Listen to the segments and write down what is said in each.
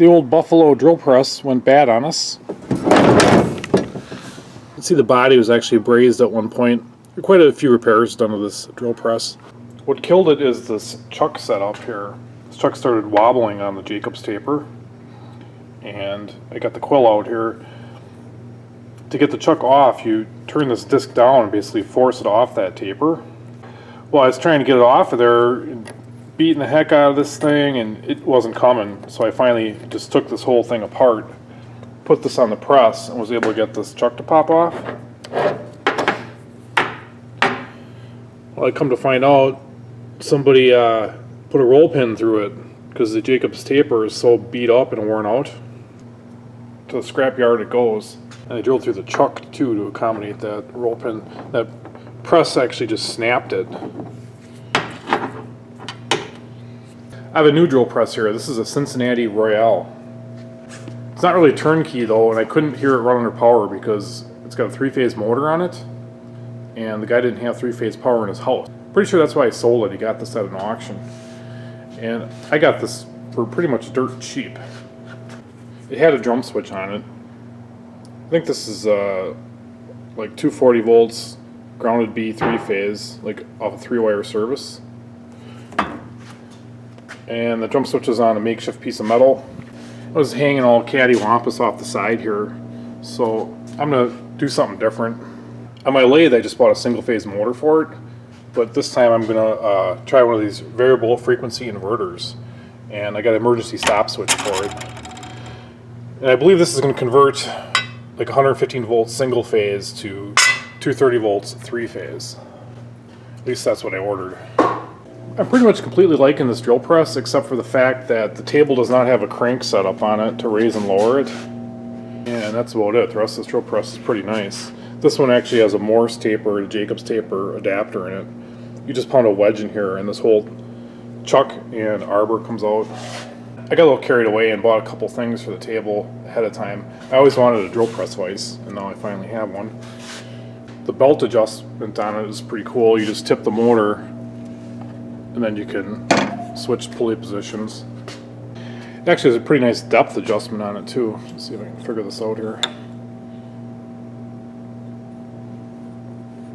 The old Buffalo drill press went bad on us. You can see the body was actually brazed at one point. There are quite a few repairs done to this drill press. What killed it is this chuck setup here. This chuck started wobbling on the Jacobs taper, and I got the quill out here. To get the chuck off, you turn this disc down and basically force it off that taper. Well, I was trying to get it off of there, beating the heck out of this thing, and it wasn't coming. So I finally just took this whole thing apart, put this on the press, and was able to get this chuck to pop off. Well, I come to find out somebody put a roll pin through it because the Jacobs taper is so beat up and worn out. To the scrapyard it goes. And I drilled through the chuck too to accommodate that roll pin. That press actually just snapped it. I have a new drill press here. This is a Cincinnati Royale. It's not really turnkey though, and I couldn't hear it run under power because it's got a 3-phase motor on it, and the guy didn't have 3-phase power in his house. Pretty sure that's why he sold it. He got this at an auction. And I got this for pretty much dirt cheap. It had a drum switch on it. I think this is like 240 volts, grounded B 3-phase, like off a 3-wire service. And the drum switch is on a makeshift piece of metal. It was hanging all cattywampus off the side here, so I'm gonna do something different. On my lathe, I just bought a single-phase motor for it, but this time I'm gonna try one of these variable frequency inverters, and I got an emergency stop switch for it. And I believe this is gonna convert like 115 volts single phase to 230 volts 3-phase. At least that's what I ordered. I'm pretty much completely liking this drill press, except for the fact that the table does not have a crank set up on it to raise and lower it. And that's about it. The rest of this drill press is pretty nice. This one actually has a Morse taper, a Jacobs taper adapter in it. You just pound a wedge in here and this whole chuck and arbor comes out. I got a little carried away and bought a couple things for the table ahead of time. I always wanted a drill press vise, and now I finally have one. The belt adjustment on it is pretty cool. You just tip the motor, and then you can switch pulley positions. It actually has a pretty nice depth adjustment on it too. Let's see if I can figure this out here.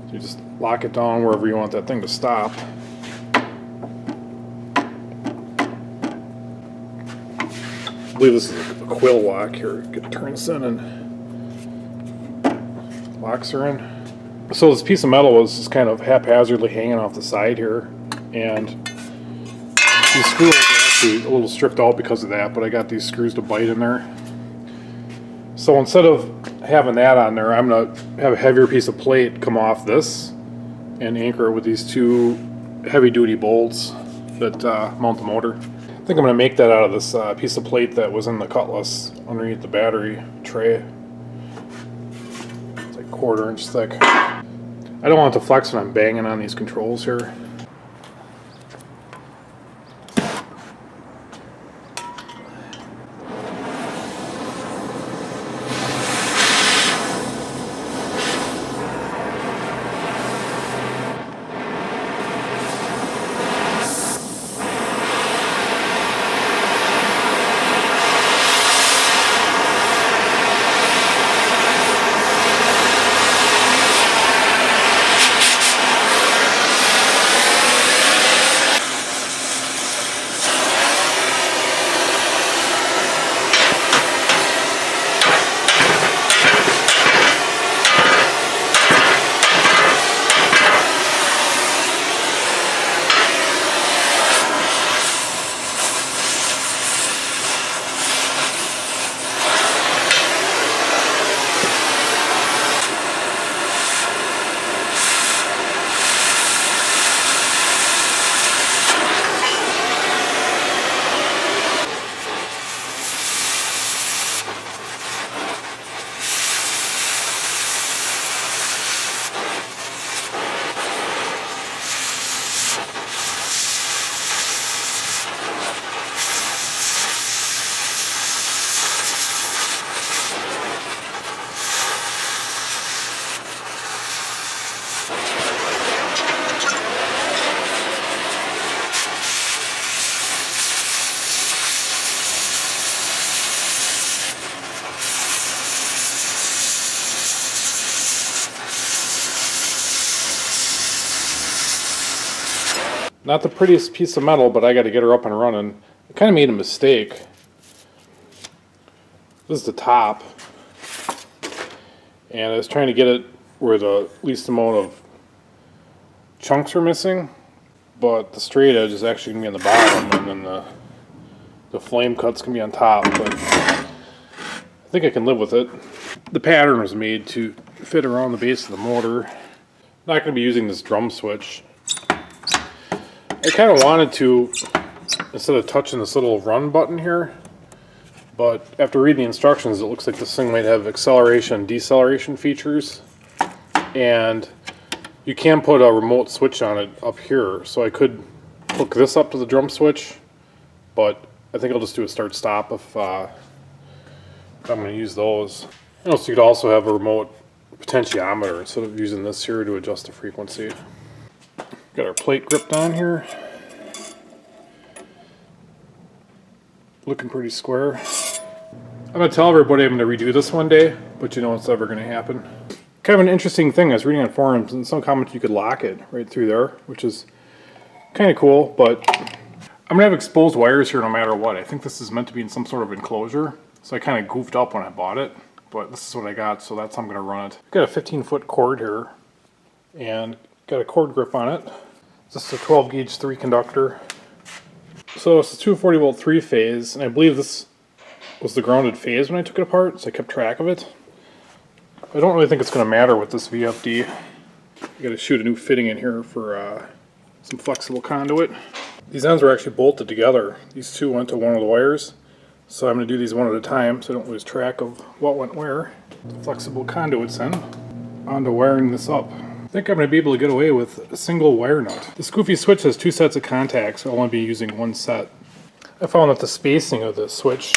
So you just lock it down wherever you want that thing to stop. I believe this is a quill lock here. It turns in and locks her in. So this piece of metal was just kind of haphazardly hanging off the side here, and these screws are actually a little stripped out because of that, but I got these screws to bite in there. So instead of having that on there, I'm going to have a heavier piece of plate come off this and anchor it with these two heavy-duty bolts that mount the motor. I think I'm going to make that out of this piece of plate that was in the Cutlass underneath the battery tray. It's like 1/4 inch thick. I don't want it to flex when I'm banging on these controls here. Not the prettiest piece of metal, but I got to get her up and running. I kind of made a mistake. This is the top. And I was trying to get it where the least amount of chunks are missing. But the straight edge is actually going to be on the bottom, and then the flame cut's going to be on top. But I think I can live with it. The pattern was made to fit around the base of the motor. Not going to be using this drum switch. I kind of wanted to, instead of touching this little run button here, but after reading the instructions, it looks like this thing might have acceleration and deceleration features. And you can put a remote switch on it up here, so I could hook this up to the drum switch, but I think I'll just do a start-stop if I'm going to use those. You know, so you could also have a remote potentiometer instead of using this here to adjust the frequency. Got our plate gripped on here. Looking pretty square. I'm going to tell everybody I'm going to redo this one day, but you know it's never going to happen. Kind of an interesting thing, I was reading on forums, and some comments you could lock it right through there, which is kind of cool, but I'm going to have exposed wires here no matter what. I think this is meant to be in some sort of enclosure, so I kind of goofed up when I bought it, but this is what I got, so that's how I'm going to run it. Got a 15-foot cord here, and got a cord grip on it. This is a 12 gauge 3 conductor. So it's a 240 volt 3 phase, and I believe this was the grounded phase when I took it apart, so I kept track of it. I don't really think it's going to matter with this VFD. I got to shoot a new fitting in here for some flexible conduit. These ends are actually bolted together. These two went to one of the wires, so I'm going to do these one at a time so I don't lose track of what went where. The flexible conduits in. On to wiring this up. I think I'm going to be able to get away with a single wire nut. This goofy switch has 2 sets of contacts, so I'll only be using 1 set. I found that the spacing of the switch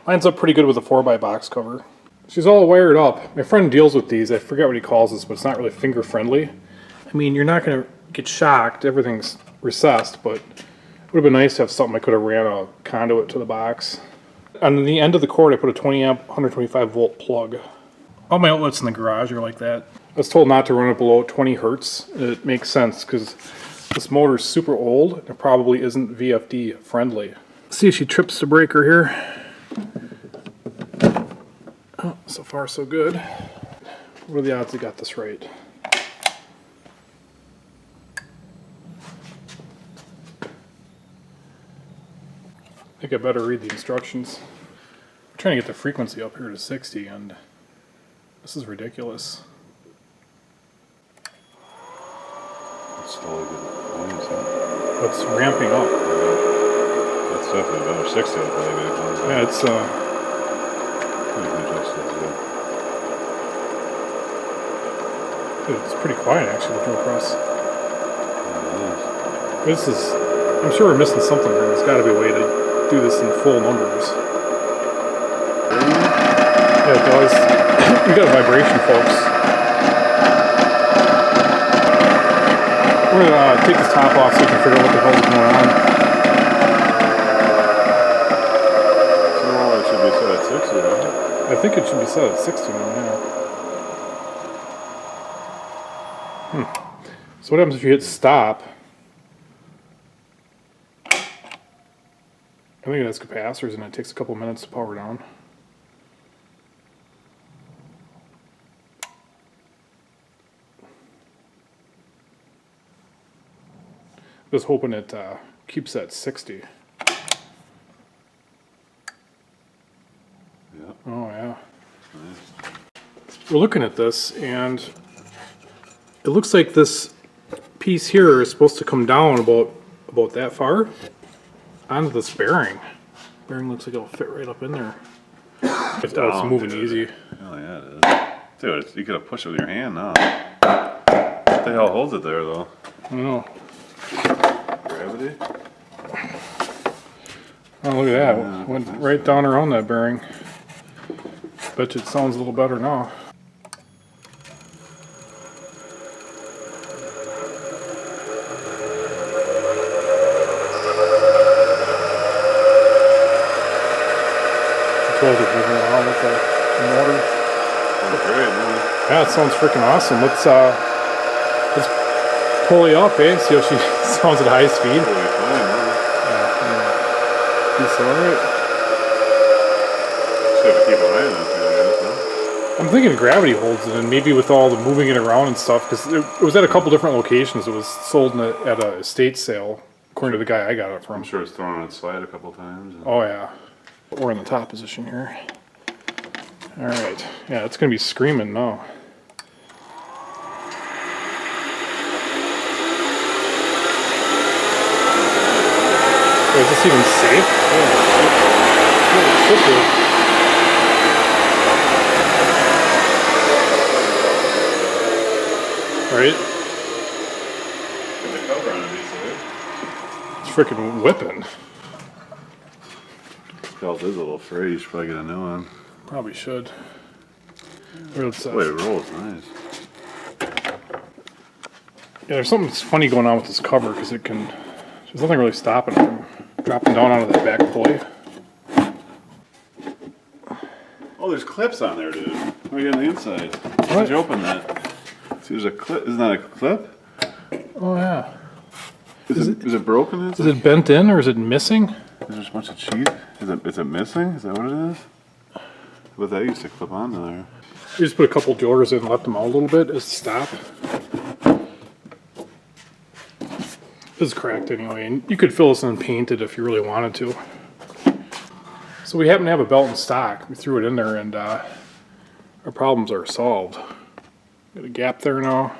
lines up pretty good with the 4x box cover. She's all wired up. My friend deals with these. I forget what he calls this, but it's not really finger friendly. I mean, you're not going to get shocked. Everything's recessed, but it would have been nice to have something I could have ran a conduit to the box. On the end of the cord, I put a 20 amp, 125 volt plug. All my outlets in the garage are like that. I was told not to run it below 20 hertz. It makes sense because this motor is super old and it probably isn't VFD friendly. See if she trips the breaker here. Oh, so far so good. What are the odds I got this right? I think I better read the instructions. I'm trying to get the frequency up here to 60 and this is ridiculous. Slowly good volumes, huh? It's ramping up. That's definitely better. 60, I believe. Yeah, it's it's pretty quiet actually, the drill press. This is, I'm sure we're missing something here. There's got to be a way to do this in full numbers. Yeah, it does. We got a vibration, folks. We're going to take this top off so we can figure out what the hell is going on. So it should be set at 60, right? I think it should be set at 60 now, yeah. So what happens if you hit stop? I think it has capacitors and it takes a couple minutes to power down. Just hoping it keeps at 60. Yeah. Oh yeah. Nice. We're looking at this and it looks like this piece here is supposed to come down about that far onto this bearing. Bearing looks like it'll fit right up in there. It's moving easy. Hell yeah, it is. Dude, you could have pushed it with your hand now. What the hell holds it there, though? I don't know. Gravity? Oh, look at that. Yeah, went right down around that bearing. Bet you it sounds a little better now. Controls are moving around with the motor. That's great, man. Yeah, it sounds freaking awesome. Let's pulley up, eh? See how she sounds at high speed. Totally fine, huh? It's alright. Just have to keep an eye on that thing, I guess, no? I'm thinking gravity holds it, and maybe with all the moving it around and stuff, because it was at a couple different locations. It was sold at a estate sale, according to the guy I got it from. I'm sure it's thrown on its side a couple times. Oh yeah, we're in the top position here. All right, yeah, it's gonna be screaming now. Oh, is this even safe? Yeah. Right? Get the cover on it, It's freaking whipping. belt is a little frayed. You should probably get a new one. Probably should. Wait, Wait, it rolls nice. yeah, there's something funny going on with this cover because it can. There's nothing really stopping it from dropping down onto that back pulley. Oh, there's clips on there, dude. Right on the inside. How'd you open that? See, there's a clip. Isn't that a clip? Oh yeah. Is it broken? Is it bent in or is it missing? Is there a bunch of cheese? Is it missing? Is that what it is? But that used to clip onto there. We just put a couple jewelers in and left them out a little bit as a stop. This is cracked anyway, and you could fill this in and paint it if you really wanted to. So we happen to have a belt in stock. We threw it in there and our problems are solved. Got a gap there now.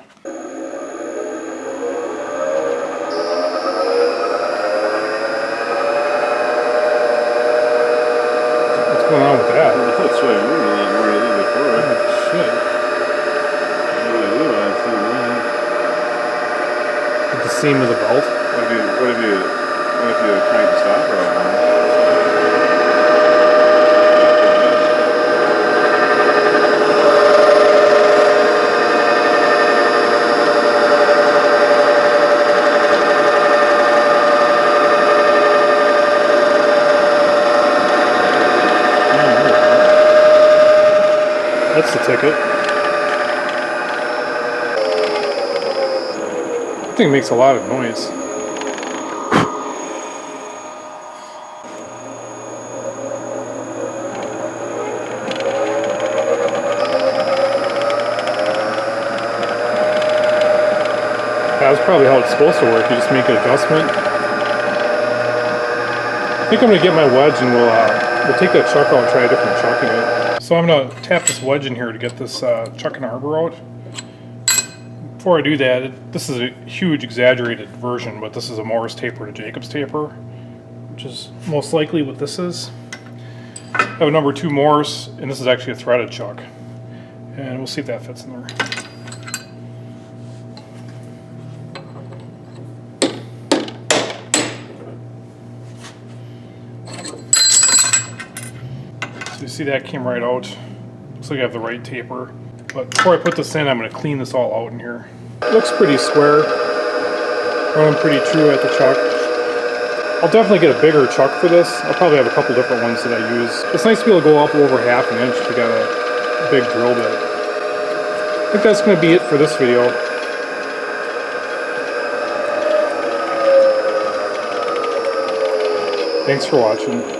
What's going on with that? That's right. I remember a lot more than I did before. Oh, shit. No idea why it's doing that. At the seam of the belt. What if you crank the stopper off? That's the ticket. That thing makes a lot of noise. That's probably how it's supposed to work. You just make an adjustment. I think I'm gonna get my wedge and we'll take that chuck out and try a different chuck in it. So I'm gonna tap this wedge in here to get this chuck and arbor out. Before I do that, this is a huge exaggerated version, but this is a Morris taper to Jacobs taper, which is most likely what this is. I have a number 2 Morris, and this is actually a threaded chuck. And we'll see if that fits in there. So you see that came right out. Looks like I have the right taper. But before I put this in, I'm going to clean this all out in here. It looks pretty square. Running pretty true at the chuck. I'll definitely get a bigger chuck for this. I'll probably have a couple different ones that I use. It's nice to be able to go up over ½ an inch if you got a big drill bit. I think that's going to be it for this video. Thanks for watching.